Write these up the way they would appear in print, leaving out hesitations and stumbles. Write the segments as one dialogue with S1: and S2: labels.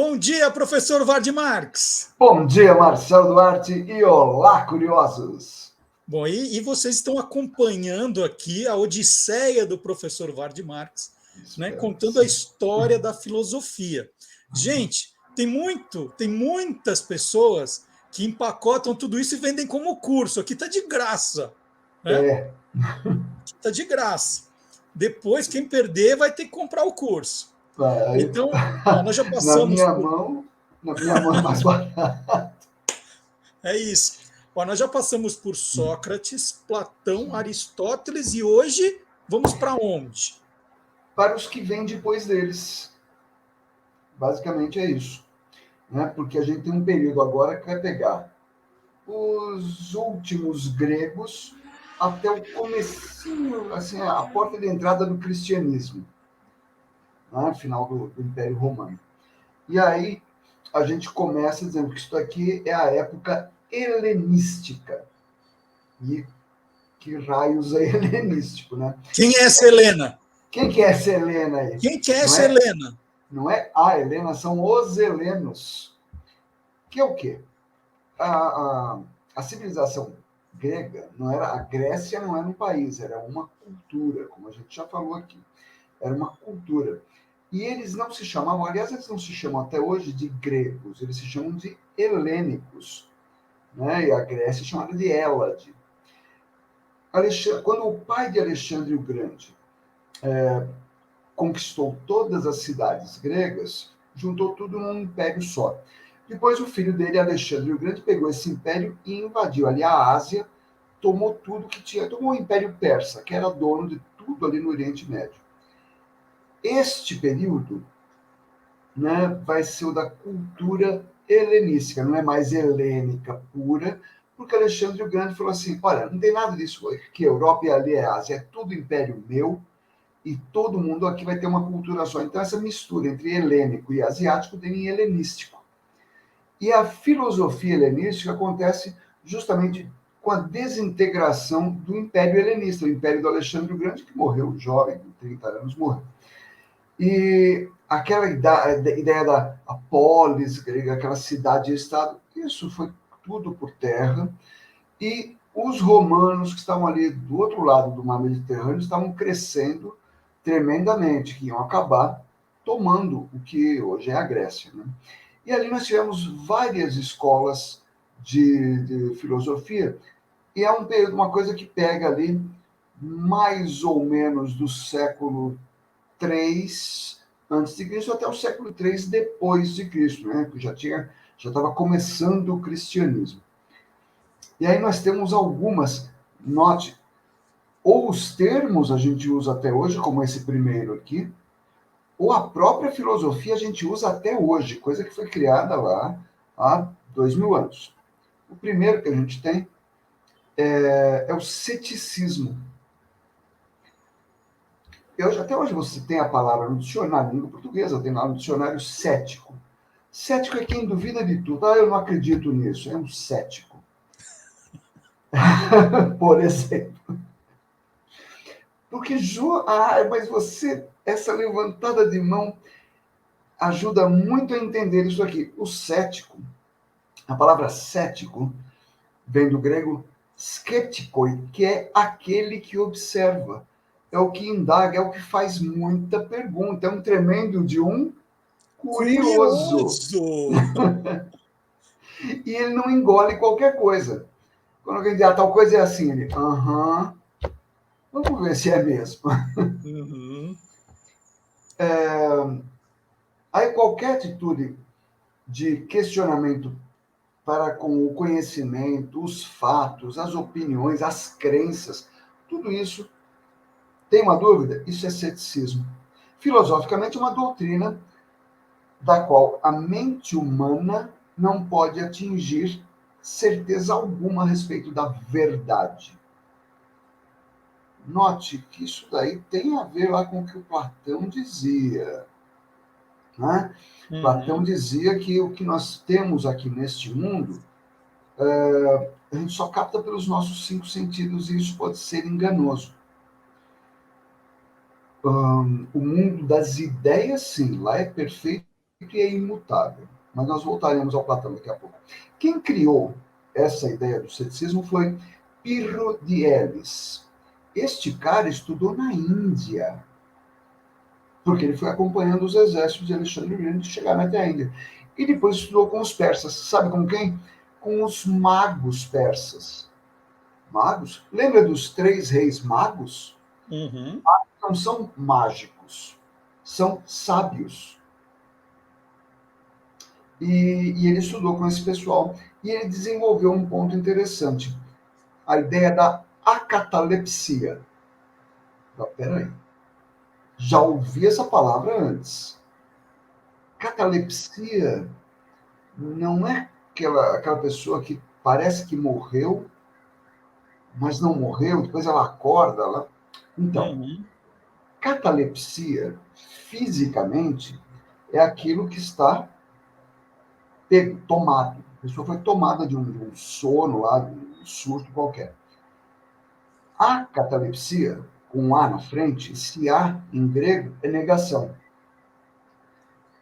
S1: Bom dia, professor Ward Marx.
S2: Bom dia, Marcelo Duarte, e olá, curiosos!
S1: Bom, e vocês estão acompanhando aqui a odisseia do professor Ward Marx, né,
S2: Espero que
S1: contando a
S2: sim.
S1: história da filosofia. Gente, tem muitas pessoas que empacotam tudo isso e vendem como curso. Aqui está de graça, né?
S2: É,
S1: Está de graça. Depois, quem perder vai ter que comprar o curso.
S2: vai.
S1: Então, ó, nós já
S2: na
S1: passamos
S2: minha
S1: por...
S2: mão, na minha mão é mais barato.
S1: É isso. Ó, nós já passamos por Sócrates, Platão, Aristóteles e hoje vamos para onde?
S2: Para os que vêm depois deles. Basicamente é isso. Né? Porque a gente tem um período agora que vai pegar os últimos gregos até o comecinho, assim, a porta de entrada do cristianismo, né? Final do Império Romano. E aí a gente começa dizendo que isso aqui é a época helenística. E que raios é helenístico, né?
S1: Quem é essa Helena?
S2: Quem que é essa Helena aí?
S1: Quem que é
S2: Não
S1: essa
S2: é,
S1: Helena?
S2: não é a Helena, são os helenos. Que é o quê? A, a, a civilização grega não era, a Grécia não era um país, era uma cultura, como a gente já falou aqui. Era uma cultura. E eles não se chamavam, aliás, eles não se chamam até hoje de gregos, eles se chamam de helênicos, né? E a Grécia é chamada de Hélade. Quando o pai de Alexandre o Grande conquistou todas as cidades gregas, juntou tudo num império só. Depois o filho dele, Alexandre o Grande, pegou esse império e invadiu ali a Ásia, tomou tudo que tinha, tomou o Império Persa, que era dono de tudo ali no Oriente Médio. Este período, né, vai ser o da cultura helenística, não é mais helênica pura, porque Alexandre o Grande falou assim, olha, não tem nada disso, que Europa e ali é Ásia, é tudo império meu, e todo mundo aqui vai ter uma cultura só. Então, essa mistura entre helênico e asiático tem helenístico. E a filosofia helenística acontece justamente com a desintegração do Império Helenista, o Império do Alexandre o Grande, que morreu jovem, com 30 anos morreu. E aquela ideia da polis grega, aquela cidade-estado, isso foi tudo por terra. E os romanos que estavam ali do outro lado do mar Mediterrâneo estavam crescendo tremendamente, que iam acabar tomando o que hoje é a Grécia. Né? E ali nós tivemos várias escolas de filosofia, e é uma coisa que pega ali mais ou menos do século 3 antes de Cristo até o século 3 depois de Cristo, né? Que já estava começando o cristianismo. E aí nós temos algumas, note, ou os termos a gente usa até hoje, como esse primeiro aqui, ou a própria filosofia a gente usa até hoje, coisa que foi criada lá há 2000 anos. O primeiro que a gente tem é o ceticismo. Até hoje você tem a palavra no dicionário, na língua portuguesa, tem lá no dicionário cético. Cético é quem duvida de tudo. Ah, eu não acredito nisso. É um cético. Por exemplo. Porque, mas essa levantada de mão ajuda muito a entender isso aqui. O cético, a palavra cético, vem do grego skeptikoi, que é aquele que observa. É o que indaga, é o que faz muita pergunta. É um tremendo de um curioso.
S1: Curioso!
S2: E ele não engole qualquer coisa. Quando alguém diz, tal coisa é assim, ele, aham, vamos ver se é mesmo.
S1: Uhum.
S2: Aí qualquer atitude de questionamento para com o conhecimento, os fatos, as opiniões, as crenças, tudo isso, tem uma dúvida? Isso é ceticismo. Filosoficamente, uma doutrina da qual a mente humana não pode atingir certeza alguma a respeito da verdade. Note que isso daí tem a ver lá com o que o Platão dizia. Né? Platão
S1: Uhum.
S2: dizia que o que nós temos aqui neste mundo, a gente só capta pelos nossos 5 sentidos e isso pode ser enganoso. O mundo das ideias, sim, lá é perfeito e é imutável. Mas nós voltaremos ao Platão daqui a pouco. Quem criou essa ideia do ceticismo foi Pirro de Elis. Este cara estudou na Índia, porque ele foi acompanhando os exércitos de Alexandre o Grande chegar até a Índia. E depois estudou com os persas. Sabe com quem? Com os magos persas. Magos? Lembra dos 3 reis magos?
S1: Uhum.
S2: Não são mágicos, são sábios. E ele estudou com esse pessoal e ele desenvolveu um ponto interessante, a ideia da acatalepsia. Peraí, já ouvi essa palavra antes. Catalepsia não é aquela pessoa que parece que morreu, mas não morreu, depois ela acorda. Então,
S1: Uhum.
S2: catalepsia, fisicamente, é aquilo que está tomado. A pessoa foi tomada de um sono lá, de um surto qualquer. A catalepsia, com A na frente, esse A em grego é negação.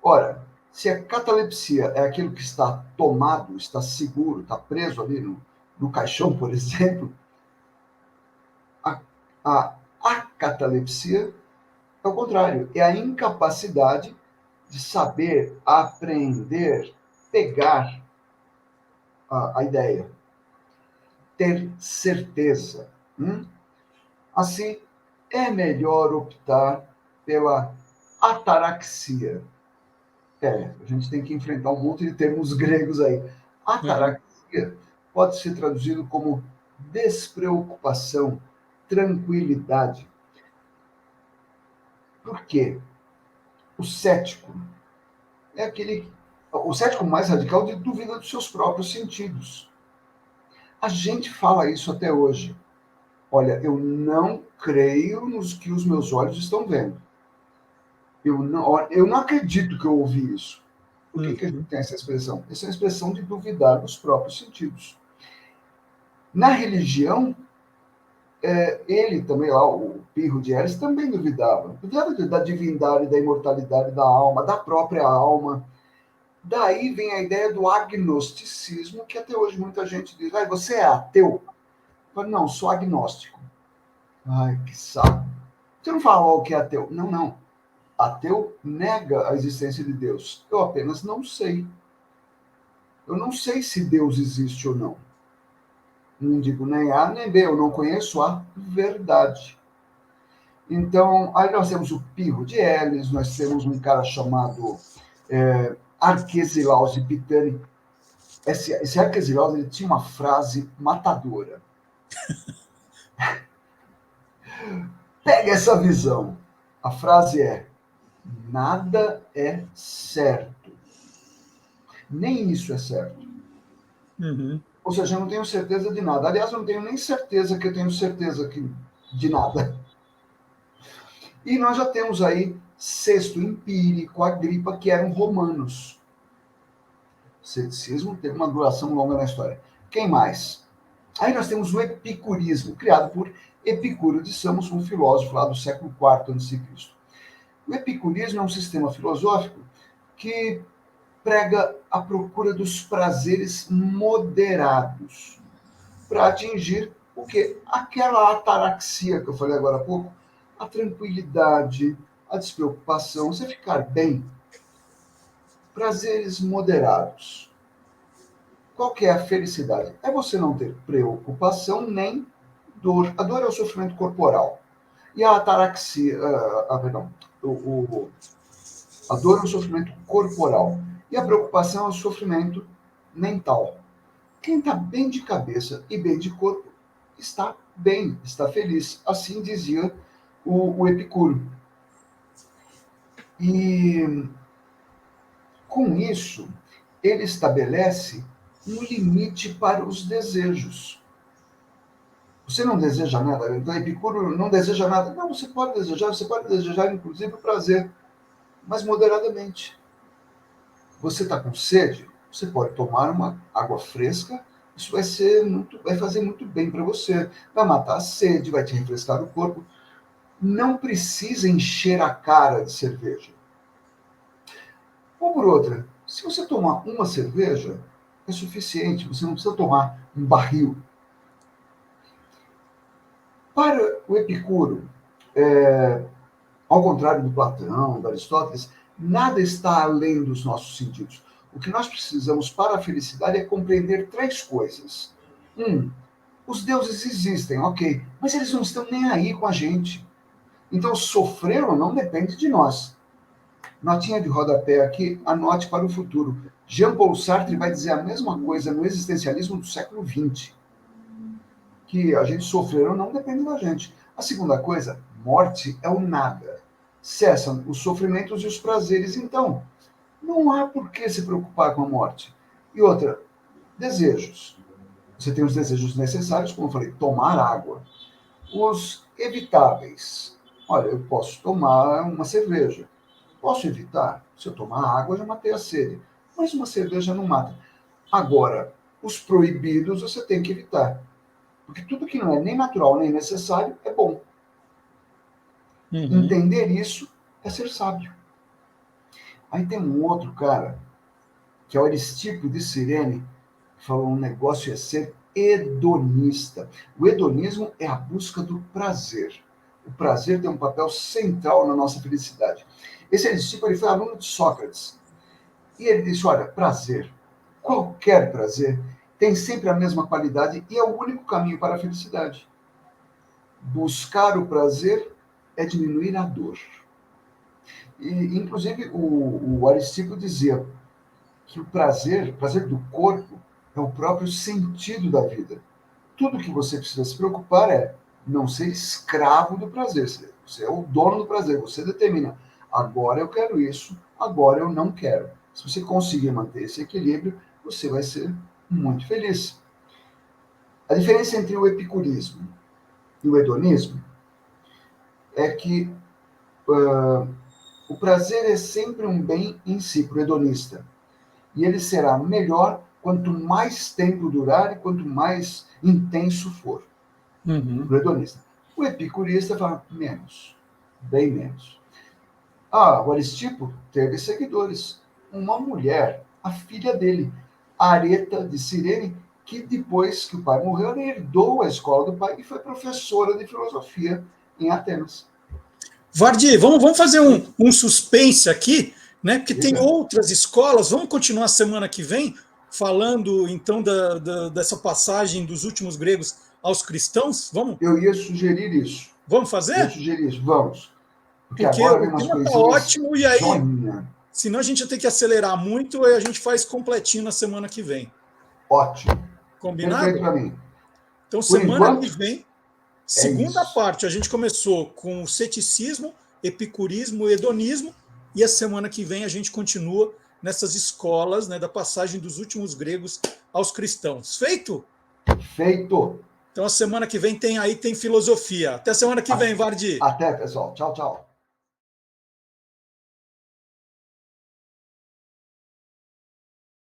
S2: Ora, se a catalepsia é aquilo que está tomado, está seguro, está preso ali no caixão, por exemplo, a, a catalepsia é o contrário, é a incapacidade de saber, aprender, pegar a ideia, ter certeza. Assim, é melhor optar pela ataraxia. A gente tem que enfrentar um monte de termos gregos aí.
S1: Uhum.
S2: Ataraxia pode ser traduzido como despreocupação, tranquilidade. Por quê? O cético é aquele. O cético mais radical duvida dos seus próprios sentidos. A gente fala isso até hoje. Olha, eu não creio nos que os meus olhos estão vendo. Eu não acredito que eu ouvi isso. Por que a gente
S1: Uhum.
S2: tem essa expressão? Essa é a expressão de duvidar dos próprios sentidos. Na religião, ele também lá, o Pirro de Elis, também duvidava. Duvidava da divindade, da imortalidade da alma, da própria alma. Daí vem a ideia do agnosticismo, que até hoje muita gente diz, você é ateu? Eu falo, não, sou agnóstico. Ai, que saco. Você não fala o que é ateu? Não, não. Ateu nega a existência de Deus. Eu apenas não sei. Eu não sei se Deus existe ou não. Não digo nem A nem B, eu não conheço a verdade. Então, aí nós temos o Pirro de Elis, nós temos um cara chamado Arquesilaus de Pitane. Esse Arquesilaus, ele tinha uma frase matadora. Pega essa visão. A frase é: nada é certo. Nem isso é certo.
S1: Uhum.
S2: Ou seja, eu não tenho certeza de nada. Aliás, eu não tenho nem certeza que eu tenho certeza de nada. E nós já temos aí Sexto Empírico, Agripa, que eram romanos. O ceticismo teve uma duração longa na história. Quem mais? Aí nós temos o epicurismo, criado por Epicuro de Samos, um filósofo lá do século IV a.C. O epicurismo é um sistema filosófico que prega a procura dos prazeres moderados para atingir o quê? Aquela ataraxia que eu falei agora há pouco, a tranquilidade, a despreocupação, você ficar bem. Prazeres moderados. Qual que é a felicidade? É você não ter preocupação nem dor. A dor é o sofrimento corporal. E a ataraxia, perdão, a dor é o sofrimento corporal. E a preocupação é o sofrimento mental. Quem está bem de cabeça e bem de corpo está bem, está feliz. Assim dizia o Epicuro. E com isso, ele estabelece um limite para os desejos. Você não deseja nada, então Epicuro não deseja nada. Não, você pode desejar inclusive o prazer, mas moderadamente. Você está com sede? Você pode tomar uma água fresca, isso vai fazer muito bem para você. Vai matar a sede, vai te refrescar o corpo. Não precisa encher a cara de cerveja. Ou por outra, se você tomar uma cerveja, é suficiente, você não precisa tomar um barril. Para o Epicuro, ao contrário do Platão, do Aristóteles, nada está além dos nossos sentidos. O que nós precisamos para a felicidade é compreender três coisas. Os deuses existem, ok, mas eles não estão nem aí com a gente. Então, sofrer ou não depende de nós. Notinha de rodapé aqui, anote para o futuro. Jean-Paul Sartre vai dizer a mesma coisa no existencialismo do século XX, que a gente sofrer ou não depende da gente. A segunda coisa, morte é o nada. Cessam os sofrimentos e os prazeres, então não há por que se preocupar com a morte. E outra, desejos. Você tem os desejos necessários, como eu falei, tomar água. Os evitáveis. Olha, eu posso tomar uma cerveja. Posso evitar? Se eu tomar água, já matei a sede. Mas uma cerveja não mata. Agora, os proibidos você tem que evitar. Porque tudo que não é nem natural nem necessário é bom. Entender isso é ser sábio. Aí tem um outro cara, que é o Aristipo de Cirene, que falou um negócio é ser hedonista. O hedonismo é a busca do prazer. O prazer tem um papel central na nossa felicidade. Esse Aristipo ele foi aluno de Sócrates. E ele disse, olha, prazer, qualquer prazer, tem sempre a mesma qualidade e é o único caminho para a felicidade. Buscar o prazer é diminuir a dor. E, inclusive, o Aristipo dizia que o prazer do corpo, é o próprio sentido da vida. Tudo que você precisa se preocupar é não ser escravo do prazer. Você é o dono do prazer, você determina. Agora eu quero isso, agora eu não quero. Se você conseguir manter esse equilíbrio, você vai ser muito feliz. A diferença entre o epicurismo e o hedonismo é que o prazer é sempre um bem em si, para o hedonista. E ele será melhor quanto mais tempo durar e quanto mais intenso for. O hedonista. O epicurista fala menos, bem menos. O Aristipo teve seguidores. Uma mulher, a filha dele, Areta de Cirene, que depois que o pai morreu, ela herdou a escola do pai e foi professora de filosofia em Atenas.
S1: Vardi, vamos fazer um suspense aqui, né? Porque tem outras escolas. Vamos continuar semana que vem falando então dessa passagem dos últimos gregos aos cristãos? Vamos?
S2: Eu ia sugerir isso.
S1: Vamos fazer?
S2: Vamos. Porque
S1: agora
S2: vem
S1: o
S2: umas
S1: tema está
S2: coisinhas
S1: ótimo e aí,
S2: joinha.
S1: senão a gente ia ter que acelerar muito e a gente faz completinho na semana que vem.
S2: Ótimo.
S1: Combinado?
S2: Perfeito para mim.
S1: Então, semana que vem, segunda parte, a gente começou com o ceticismo, epicurismo, hedonismo, e a semana que vem a gente continua nessas escolas, né, da passagem dos últimos gregos aos cristãos. Feito?
S2: Feito.
S1: Então, a semana que vem tem filosofia. Até semana que vem, Vardi.
S2: Até, pessoal. Tchau, tchau.